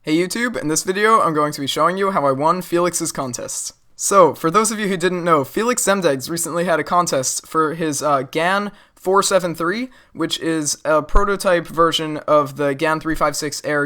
Hey YouTube, in this video I'm going to be showing you how I won Felix's contest. So, for those of you who didn't know, Feliks and Gans recently had a contest for his GAN 473, which is a prototype version of the GAN 356 Air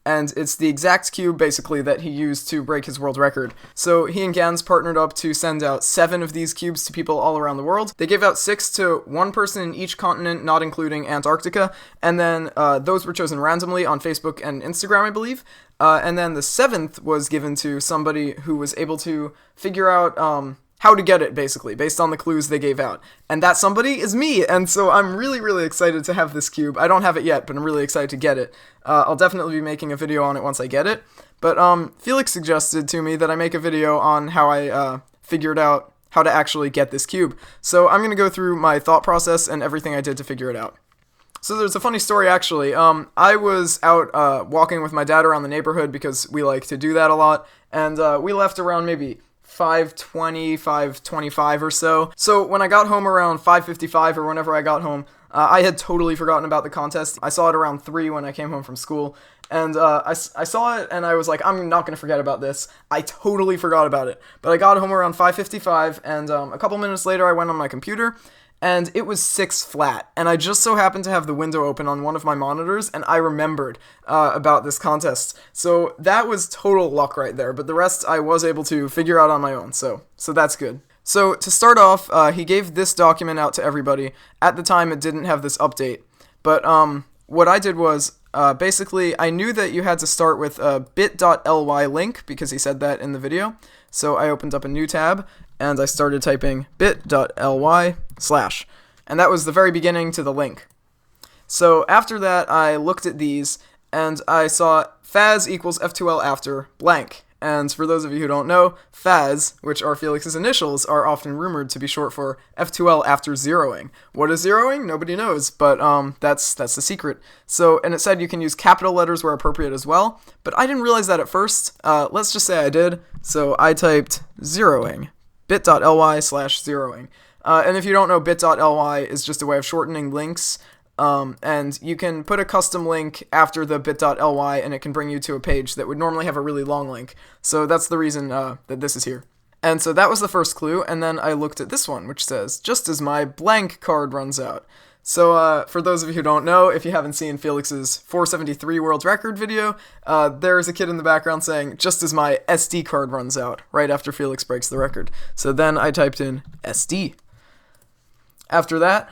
and it's the exact cube basically that he used to break his world record. So he and Gans partnered up to send out 7 of these cubes to people all around the world. They gave out 6 to one person in each continent, not including Antarctica, and then those were chosen randomly on Facebook and Instagram, I believe. And then the 7th was given to somebody who was able to figure out how to get it, basically, based on the clues they gave out. And that somebody is me, and so I'm really excited to have this cube. I don't have it yet, but I'm really excited to get it. I'll definitely be making a video on it once I get it. But Felix suggested to me that I make a video on how I figured out how to actually get this cube. So I'm going to go through my thought process and everything I did to figure it out. So there's a funny story, actually. I was out walking with my dad around the neighborhood because we like to do that a lot, and we left around maybe 5:20, 5:25 or so. So when I got home around 5:55 or whenever I got home, I had totally forgotten about the contest. I saw it around 3 when I came home from school, and I saw it and I was like, I'm not going to forget about this. I totally forgot about it. But I got home around 5:55, and a couple minutes later I went on my computer, and it was 6 flat, and I just so happened to have the window open on one of my monitors, and I remembered about this contest. So that was total luck right there, but the rest I was able to figure out on my own, so that's good. So to start off, he gave this document out to everybody. At the time, it didn't have this update, but what I did was, basically, I knew that you had to start with a bit.ly link, because he said that in the video, so I opened up a new tab, and I started typing bit.ly/, and that was the very beginning to the link. So after that, I looked at these, and I saw faz equals f2l after blank. And for those of you who don't know, faz, which are Felix's initials, are often rumored to be short for f2l after zeroing. What is zeroing? Nobody knows, but that's the secret. So, and it said you can use capital letters where appropriate as well, but I didn't realize that at first. Let's just say I did, so I typed zeroing. bit.ly/zeroing. And if you don't know, bit.ly is just a way of shortening links, and you can put a custom link after the bit.ly and it can bring you to a page that would normally have a really long link. So that's the reason that this is here. And so that was the first clue, and then I looked at this one, which says, just as my blank card runs out. So for those of you who don't know, if you haven't seen Felix's 473 world record video, there's a kid in the background saying, just as my SD card runs out, right after Felix breaks the record. So then I typed in SD. After that,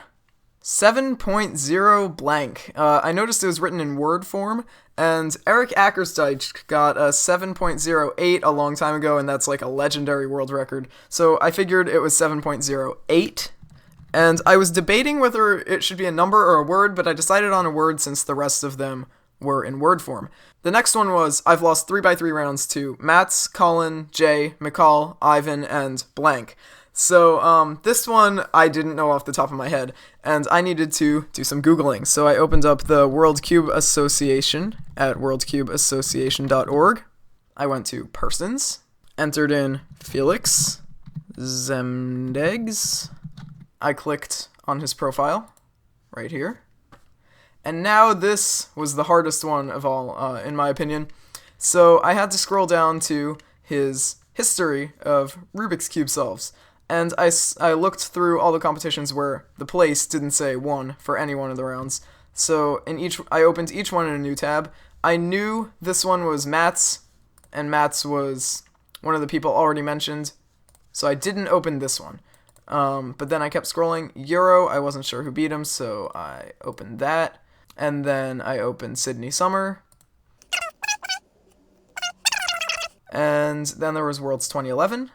7.0 blank. I noticed it was written in word form, and Eric Ackersteich got a 7.08 a long time ago, and that's like a legendary world record. So I figured it was 7.08. And I was debating whether it should be a number or a word, but I decided on a word since the rest of them were in word form. The next one was, I've lost 3x3 rounds to Mats, Colin, Jay, McCall, Ivan, and blank. So this one I didn't know off the top of my head, and I needed to do some Googling. So I opened up the World Cube Association at worldcubeassociation.org. I went to persons, entered in Feliks Zemdegs. I clicked on his profile, right here. And now this was the hardest one of all, in my opinion. So I had to scroll down to his history of Rubik's Cube solves. And I looked through all the competitions where the place didn't say 1 for any one of the rounds. So I opened each one in a new tab. I knew this one was Mats, and Mats was one of the people already mentioned. So I didn't open this one. But then I kept scrolling. Euro, I wasn't sure who beat him, so I opened that. And then I opened Sydney Summer. And then there was Worlds 2011.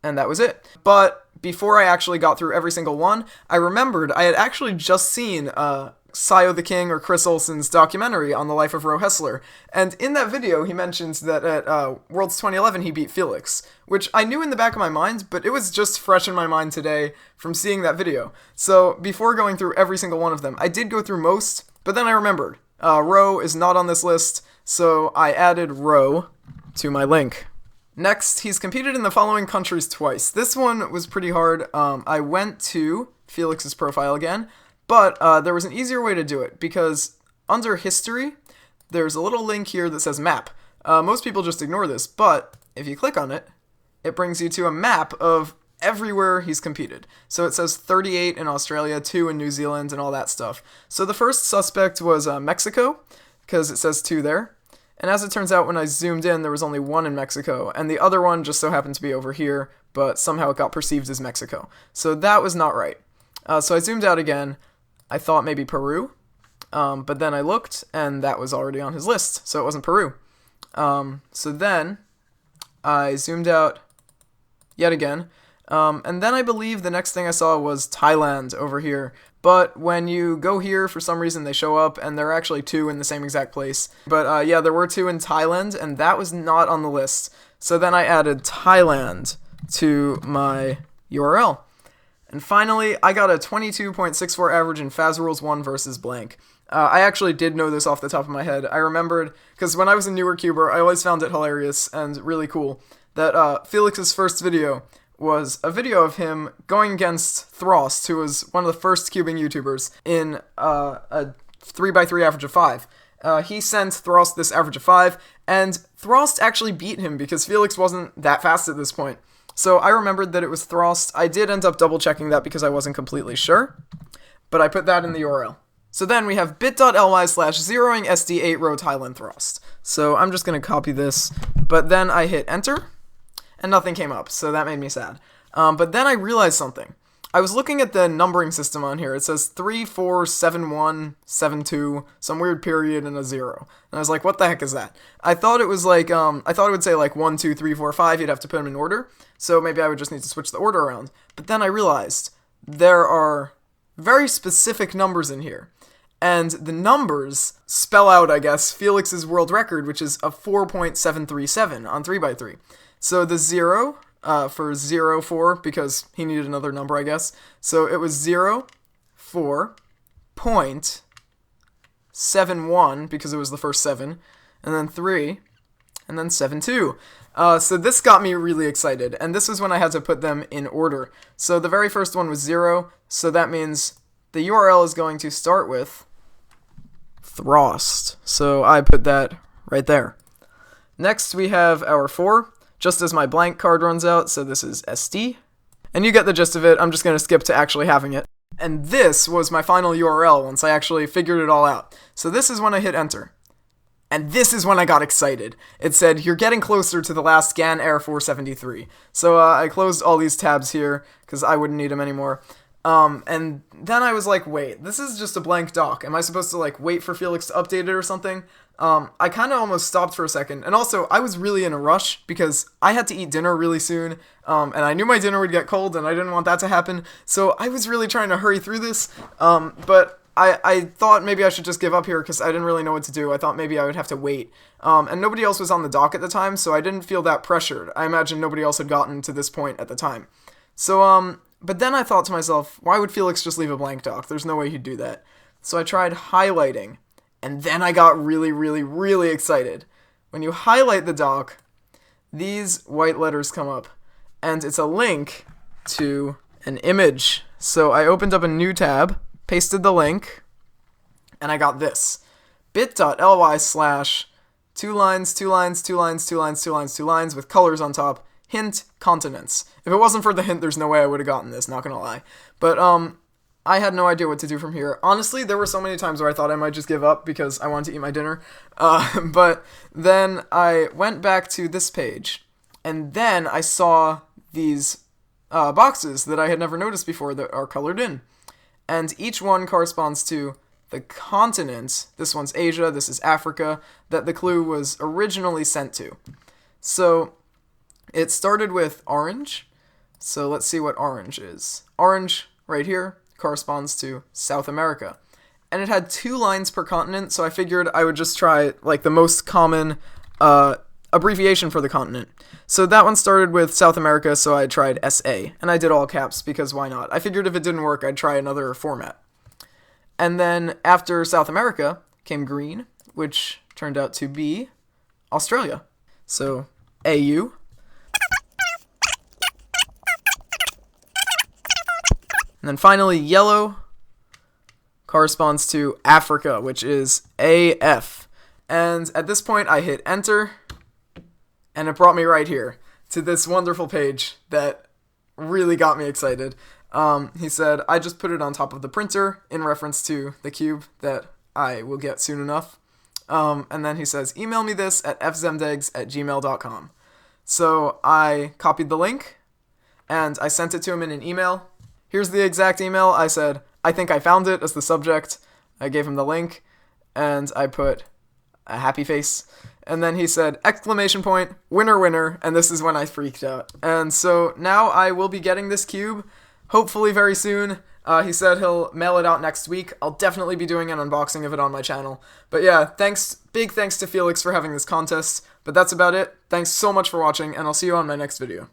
And that was it. But before I actually got through every single one, I remembered I had actually just seen Sayo the King or Chris Olsen's documentary on the life of Ro Hessler. And in that video, he mentions that at Worlds 2011, he beat Felix, which I knew in the back of my mind, but it was just fresh in my mind today from seeing that video. So before going through every single one of them, I did go through most, but then I remembered. Ro is not on this list, so I added Ro to my link. Next, he's competed in the following countries twice. This one was pretty hard. I went to Felix's profile again, but there was an easier way to do it, because under history, there's a little link here that says map. Most people just ignore this, but if you click on it, it brings you to a map of everywhere he's competed. So it says 38 in Australia, 2 in New Zealand, and all that stuff. So the first suspect was Mexico, because it says 2 there. And as it turns out, when I zoomed in, there was only 1 in Mexico, and the other one just so happened to be over here, but somehow it got perceived as Mexico. So that was not right. So I zoomed out again. I thought maybe Peru, but then I looked, and that was already on his list, so it wasn't Peru. So then I zoomed out yet again, and then I believe the next thing I saw was Thailand over here. But when you go here, for some reason they show up, and there are actually 2 in the same exact place. But yeah, there were 2 in Thailand, and that was not on the list. So then I added Thailand to my URL. And finally, I got a 22.64 average in Faz Rules 1 versus blank. I actually did know this off the top of my head. I remembered, because when I was a newer cuber, I always found it hilarious and really cool that Feliks's first video was a video of him going against Throst, who was one of the first cubing YouTubers, in a 3x3 average of 5. He sent Throst this average of 5, and Throst actually beat him because Feliks wasn't that fast at this point. So I remembered that it was Throst. I did end up double checking that because I wasn't completely sure, but I put that in the URL. So then we have bit.ly/zeroing SD8 row Thailand Throst. So I'm just going to copy this, but then I hit enter, and nothing came up, so that made me sad. But then I realized something. I was looking at the numbering system on here. It says 3, 4, 7, 1, 7, 2, some weird period, and a 0. And I was like, what the heck is that? I thought it was like, I thought it would say like 1, 2, 3, 4, 5. You'd have to put them in order. So maybe I would just need to switch the order around. But then I realized there are very specific numbers in here. And the numbers spell out, I guess, Feliks's world record, which is a 4.737 on 3x3. So the 0 for 0, 4, because he needed another number, I guess. So it was 0, 4.71, because it was the first 7, and then 3, and then 7, 2. So this got me really excited, and this was when I had to put them in order. So the very first one was 0, so that means the URL is going to start with Throst. So I put that right there. Next we have our 4, just as my blank card runs out, so this is SD. And you get the gist of it, I'm just going to skip to actually having it. And this was my final URL once I actually figured it all out. So this is when I hit enter. And this is when I got excited. It said, you're getting closer to the last GAN Air 473. So I closed all these tabs here, because I wouldn't need them anymore. And then I was like, wait, this is just a blank doc. Am I supposed to like wait for Feliks to update it or something? I kind of almost stopped for a second. And also, I was really in a rush because I had to eat dinner really soon. And I knew my dinner would get cold and I didn't want that to happen. So I was really trying to hurry through this. But I thought maybe I should just give up here because I didn't really know what to do. I thought maybe I would have to wait. And nobody else was on the dock at the time, so I didn't feel that pressured. I imagine nobody else had gotten to this point at the time. So, but then I thought to myself, why would Feliks just leave a blank dock? There's no way he'd do that. So I tried highlighting, and then I got really, really, really excited. When you highlight the dock, these white letters come up, and it's a link to an image. So I opened up a new tab, pasted the link, and I got this. bit.ly/2 lines, 2 lines, 2 lines, 2 lines, 2 lines, 2 lines with colors on top. Hint, continents. If it wasn't for the hint, there's no way I would have gotten this, not gonna lie. But, I had no idea what to do from here. Honestly, there were so many times where I thought I might just give up because I wanted to eat my dinner. But then I went back to this page, and then I saw these boxes that I had never noticed before that are colored in. And each one corresponds to the continent. This one's Asia, this is Africa, that the clue was originally sent to. So it started with orange. So let's see what orange is. Orange, right here, corresponds to South America. And it had 2 lines per continent, so I figured I would just try like the most common abbreviation for the continent. So that one started with South America, so I tried SA, and I did all caps because why not? I figured if it didn't work, I'd try another format. And then after South America came green, which turned out to be Australia. So AU. And then finally yellow corresponds to Africa, which is AF. And at this point, I hit enter, and it brought me right here to this wonderful page that really got me excited. He said, I just put it on top of the printer in reference to the cube that I will get soon enough. And then he says, email me this at fzemdegs@gmail.com. So I copied the link, and I sent it to him in an email. Here's the exact email. I said, I think I found it as the subject. I gave him the link, and I put a happy face. And then he said, exclamation point, winner, winner, and this is when I freaked out. And so now I will be getting this cube, hopefully very soon. He said he'll mail it out next week. I'll definitely be doing an unboxing of it on my channel. But yeah, big thanks to Feliks for having this contest. But that's about it. Thanks so much for watching, and I'll see you on my next video.